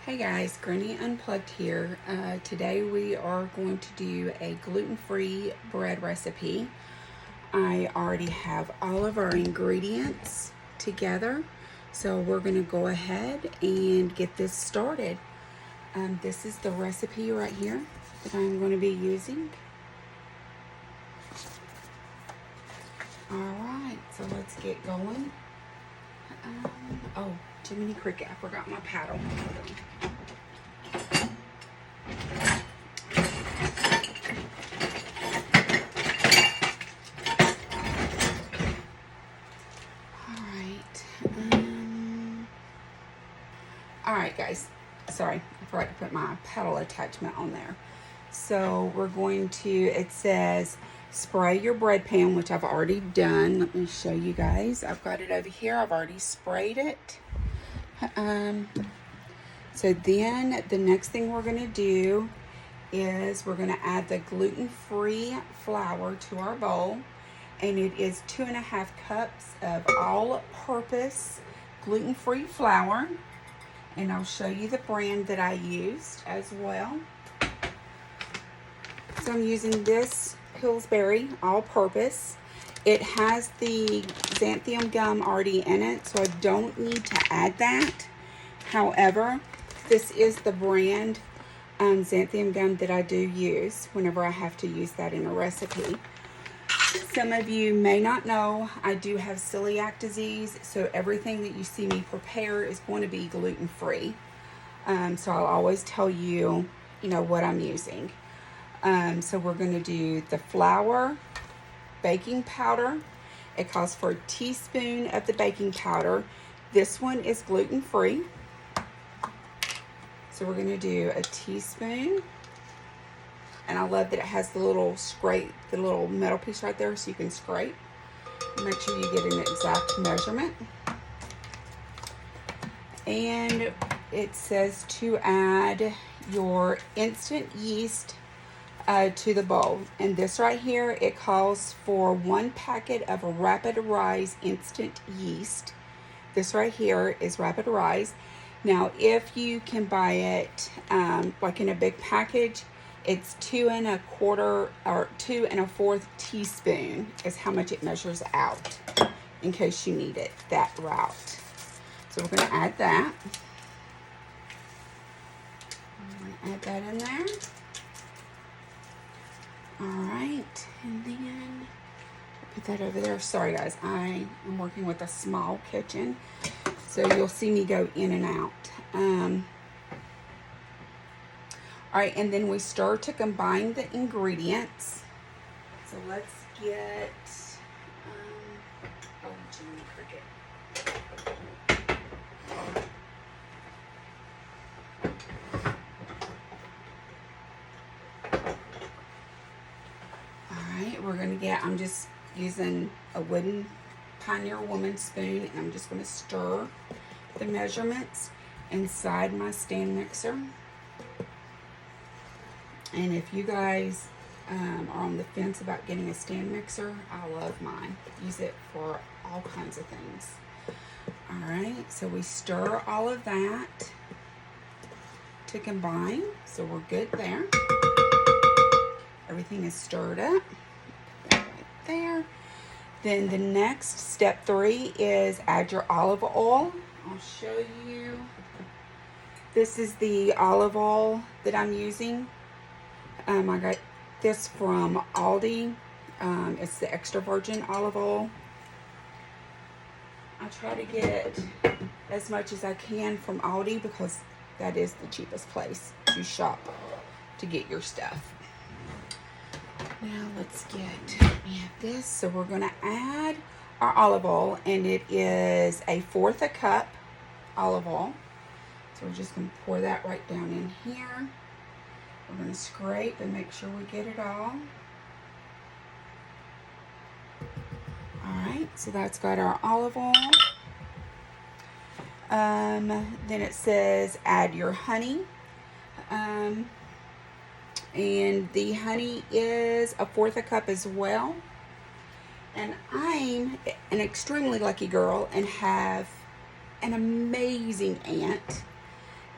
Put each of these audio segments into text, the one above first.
Hey guys, Granny Unplugged here. Today we are going to do a gluten-free bread recipe. I already have all of our ingredients together, so we're going to go ahead and get this started. This is the recipe right here that I'm going to be using. Alright, so let's get going. Oh, Jiminy Cricket, I forgot my paddle. Alright guys, sorry, I forgot to put my paddle attachment on there. So we're going to, it says spray your bread pan, which I've already done. Let me show you guys. I've got it over here. I've already sprayed it. So then the next thing we're going to do is we're going to add the gluten-free flour to our bowl. And it is 2.5 cups of all-purpose gluten-free flour. And I'll show you the brand that I used as well. So I'm using this Pillsbury all-purpose. It has the xanthan gum already in it, so I don't need to add that. However, this is the brand xanthan gum that I do use whenever I have to use that in a recipe. Some of you may not know, I do have celiac disease, so everything that you see me prepare is going to be gluten-free. So I'll always tell you, what I'm using. So we're going to do the flour, baking powder. It calls for a teaspoon of the baking powder. This one is gluten-free. So we're going to do a teaspoon. And I love that it has the little scrape, the little metal piece right there so you can scrape. Make sure you get an exact measurement. And it says to add your instant yeast to the bowl. And this right here, it calls for 1 packet of Rapid Rise instant yeast. This right here is Rapid Rise. Now, if you can buy it like in a big package, it's 2 1/4 or 2 1/4 teaspoon is how much it measures out in case you need it that route. So we're going to add that. I'm going to add that in there. All right, and then put that over there. Sorry guys, I am working with a small kitchen, so you'll see me go in and out. All right, and then we stir to combine the ingredients. So let's get, oh, Jiminy Cricket. All right, we're gonna get, I'm just using a wooden Pioneer Woman spoon, and I'm just gonna stir the measurements inside my stand mixer. And if you guys are on the fence about getting a stand mixer, I love mine. Use it for all kinds of things. All right, so we stir all of that to combine. So we're good there. Everything is stirred up. Put that right there. Then the next, step 3, is add your olive oil. I'll show you. This is the olive oil that I'm using. I got this from Aldi. It's the extra virgin olive oil. I try to get as much as I can from Aldi because that is the cheapest place to shop to get your stuff. Now let's get, we have this. So we're going to add our olive oil, and it is 1/4 cup olive oil. So we're just going to pour that right down in here. We're going to scrape and make sure we get it all. Alright, so that's got our olive oil. Then it says add your honey. And the honey is 1/4 cup as well. And I'm an extremely lucky girl and have an amazing aunt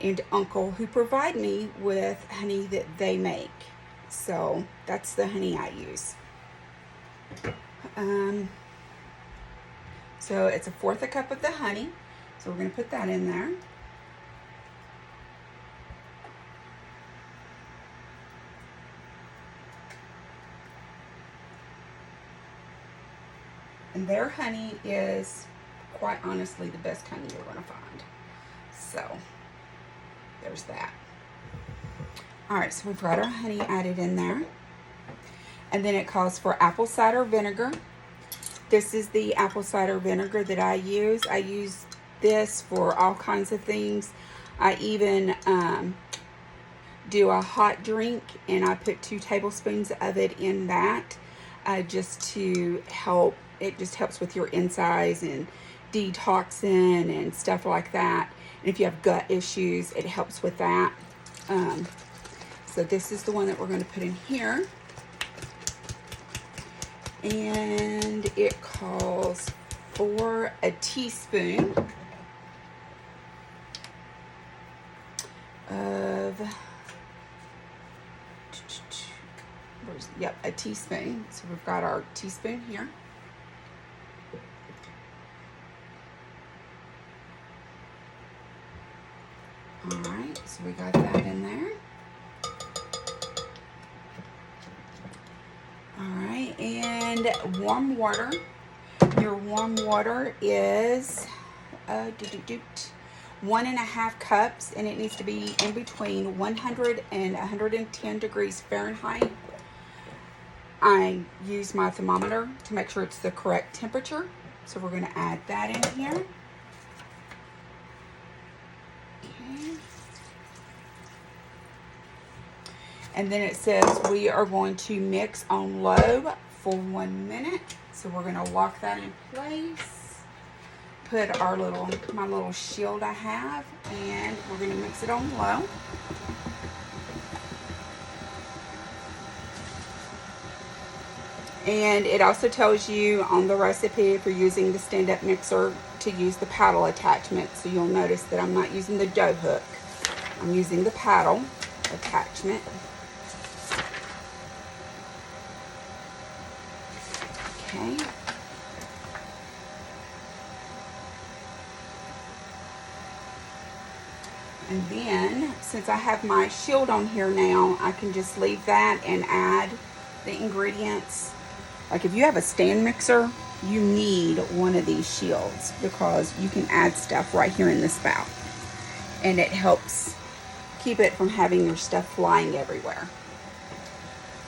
and uncle who provide me with honey that they make. So that's the honey I use. So it's 1/4 cup of the honey. So we're going to put that in there. And their honey is, quite honestly, the best honey you're going to find. So there's that. All right, so we've got our honey added in there. And then it calls for apple cider vinegar. This is the apple cider vinegar that I use. I use this for all kinds of things. I even do a hot drink, and I put 2 tablespoons of it in that just to help. It just helps with your insides and detoxing and stuff like that. And if you have gut issues, it helps with that. So this is the one that we're going to put in here. And it calls for a teaspoon of, a teaspoon. So we've got our teaspoon here. All right, so we got that in there. All right, and warm water. Your warm water is 1.5 cups, and it needs to be in between 100 and 110 degrees Fahrenheit. I use my thermometer to make sure it's the correct temperature. So we're going to add that in here. Okay. And then it says we are going to mix on low for 1 minute. So we're going to lock that in place. Put my little shield I have, and we're going to mix it on low. And it also tells you on the recipe, if you're using the stand-up mixer, to use the paddle attachment. So you'll notice that I'm not using the dough hook. I'm using the paddle attachment. Okay. And then, since I have my shield on here now, I can just leave that and add the ingredients. Like if you have a stand mixer, you need one of these shields because you can add stuff right here in the spout. And it helps keep it from having your stuff flying everywhere.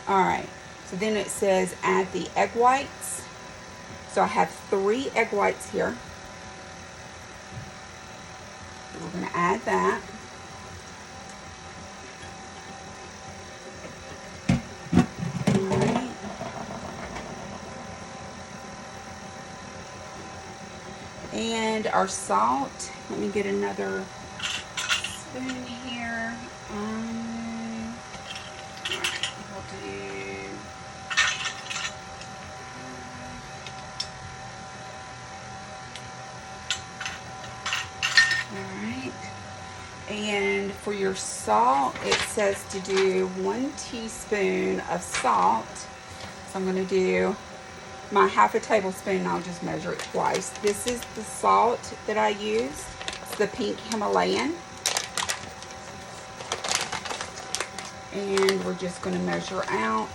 All right, so then it says add the egg whites. So I have 3 egg whites here. We're going to add that. And our salt. Let me get another spoon here. We'll do. All right. And for your salt, it says to do 1 teaspoon of salt. So I'm going to do my 1/2 tablespoon. I'll just measure it twice. This is the salt that I use. It's the pink Himalayan. And we're just going to measure out.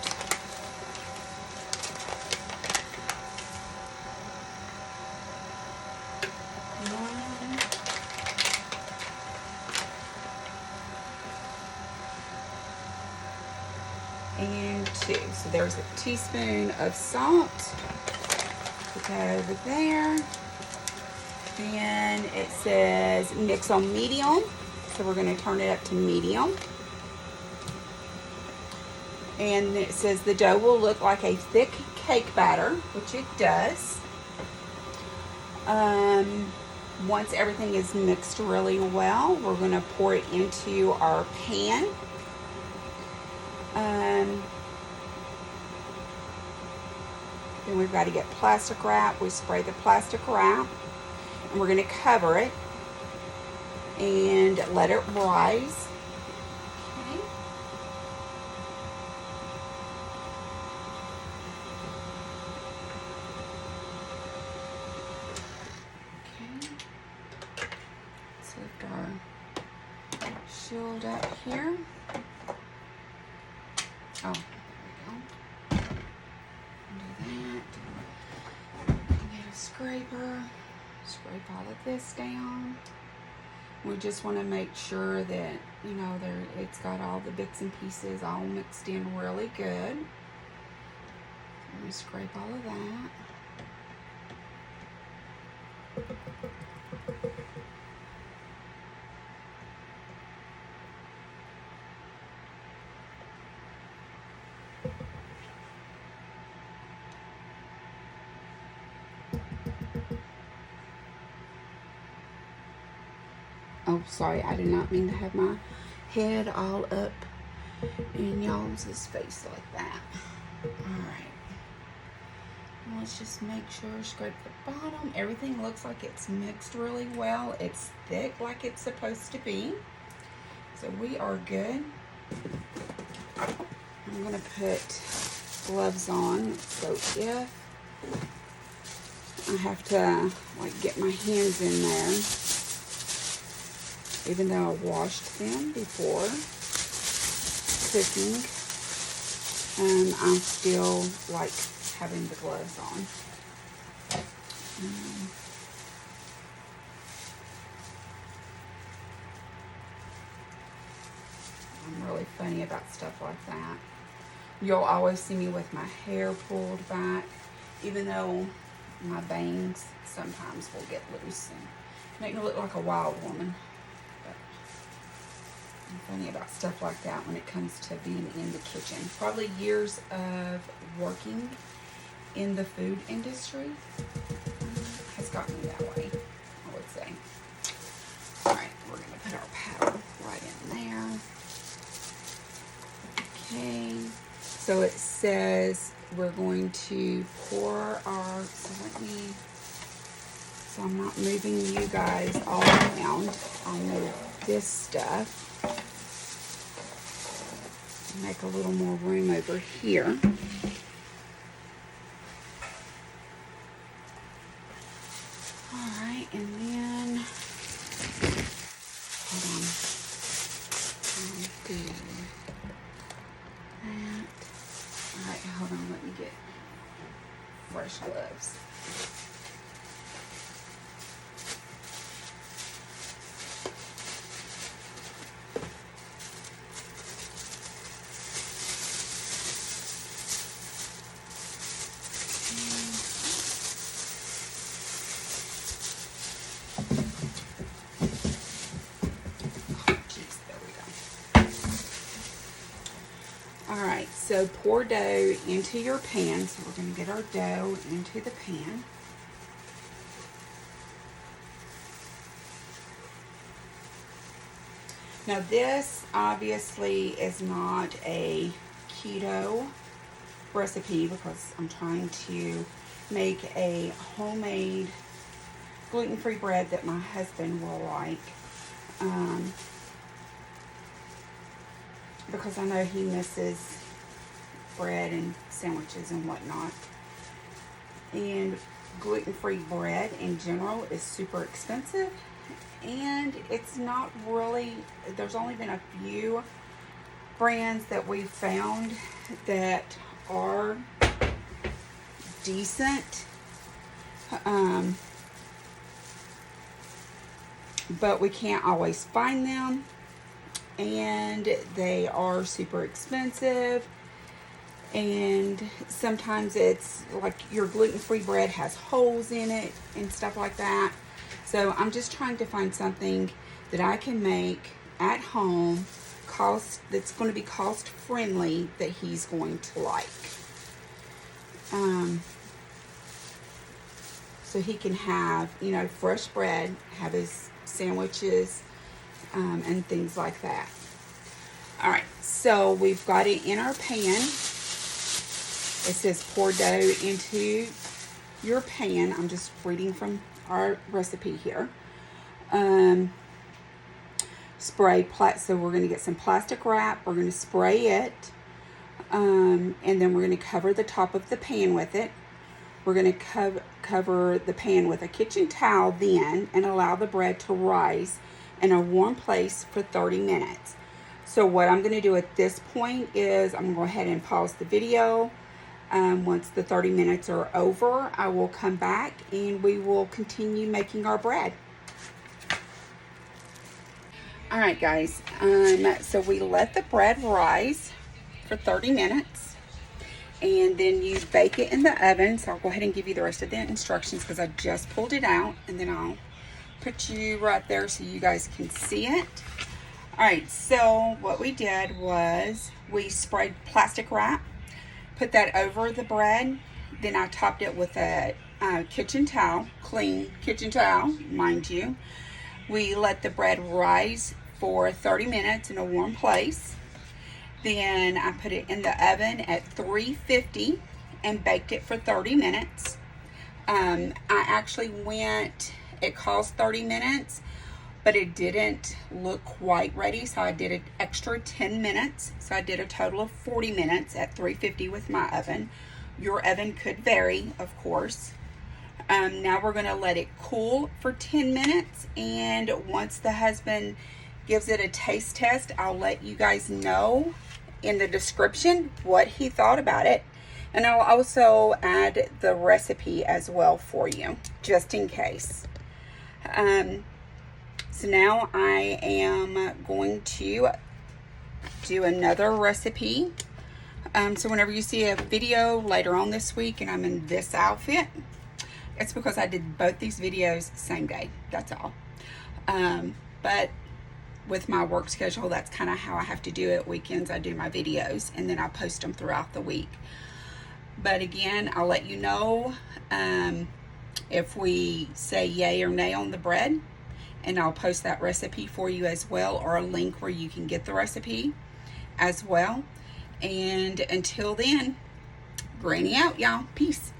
And 2. So there's a teaspoon of salt. Put that over there. Then it says mix on medium. So we're going to turn it up to medium. And it says the dough will look like a thick cake batter, which it does. Once everything is mixed really well, we're going to pour it into our pan. Then we've got to get plastic wrap. We spray the plastic wrap, and we're going to cover it. and let it rise. Okay. Okay. Let's lift our shield up here. Oh, there we go. Do that. Get a scraper. Scrape all of this down. We just want to make sure that, you know, it's got all the bits and pieces all mixed in really good. So we scrape all of that. Oh, sorry, I did not mean to have my head all up in y'all's face like that. Alright. Let's just make sure, scrape the bottom. Everything looks like it's mixed really well. It's thick like it's supposed to be. So we are good. I'm going to put gloves on. So if I have to like get my hands in there, even though I washed them before cooking, I'm still like having the gloves on. I'm really funny about stuff like that. You'll always see me with my hair pulled back, even though my bangs sometimes will get loose and make me look like a wild woman. But I'm funny about stuff like that when it comes to being in the kitchen. Probably years of working in the food industry has gotten me that way, I would say. All right, we're gonna put our paddle right in there. Okay, so it says we're going to pour our, so I'm not moving you guys all around. I'll move this stuff. Make a little more room over here. Alright, and then, hold on. I'll do that. Alright, hold on, let me get fresh gloves. Alright, so pour dough into your pan. So we're going to get our dough into the pan. Now this obviously is not a keto recipe because I'm trying to make a homemade gluten-free bread that my husband will like. Because I know he misses bread and sandwiches and whatnot. And gluten-free bread in general is super expensive. And it's not really, there's only been a few brands that we've found that are decent. But we can't always find them. And they are super expensive, and sometimes it's like your gluten-free bread has holes in it and stuff like that. So I'm just trying to find something that I can make at home, that's going to be cost friendly, that he's going to like, so he can have, you know, fresh bread, have his sandwiches, and things like that. All right, so we've got it in our pan. It says pour dough into your pan. I'm just reading from our recipe here. so we're going to get some plastic wrap. We're going to spray it. And then we're going to cover the top of the pan with it. We're going to cover the pan with a kitchen towel then and allow the bread to rise in a warm place for 30 minutes. So what I'm going to do at this point is I'm going to go ahead and pause the video. Once the 30 minutes are over, I will come back and we will continue making our bread. All right, guys, so we let the bread rise for 30 minutes and then you bake it in the oven. So I'll go ahead and give you the rest of the instructions because I just pulled it out, and then I'll put you right there so you guys can see it. All right, so what we did was we sprayed plastic wrap, put that over the bread, then I topped it with a kitchen towel, clean kitchen towel, mind you. We let the bread rise for 30 minutes in a warm place. Then I put it in the oven at 350 and baked it for 30 minutes. I actually it calls 30 minutes, but it didn't look quite ready, so I did an extra 10 minutes. So I did a total of 40 minutes at 350 with my oven. Your oven could vary, of course. Now we're going to let it cool for 10 minutes, and once the husband gives it a taste test, I'll let you guys know in the description what he thought about it, and I'll also add the recipe as well for you, just in case. So now I am going to do another recipe. So whenever you see a video later on this week and I'm in this outfit, it's because I did both these videos the same day. That's all. But with my work schedule, that's kind of how I have to do it. Weekends I do my videos and then I post them throughout the week. But again, I'll let you know if we say yay or nay on the bread, and I'll post that recipe for you as well, or a link where you can get the recipe as well. And until then, Granny out, y'all. Peace.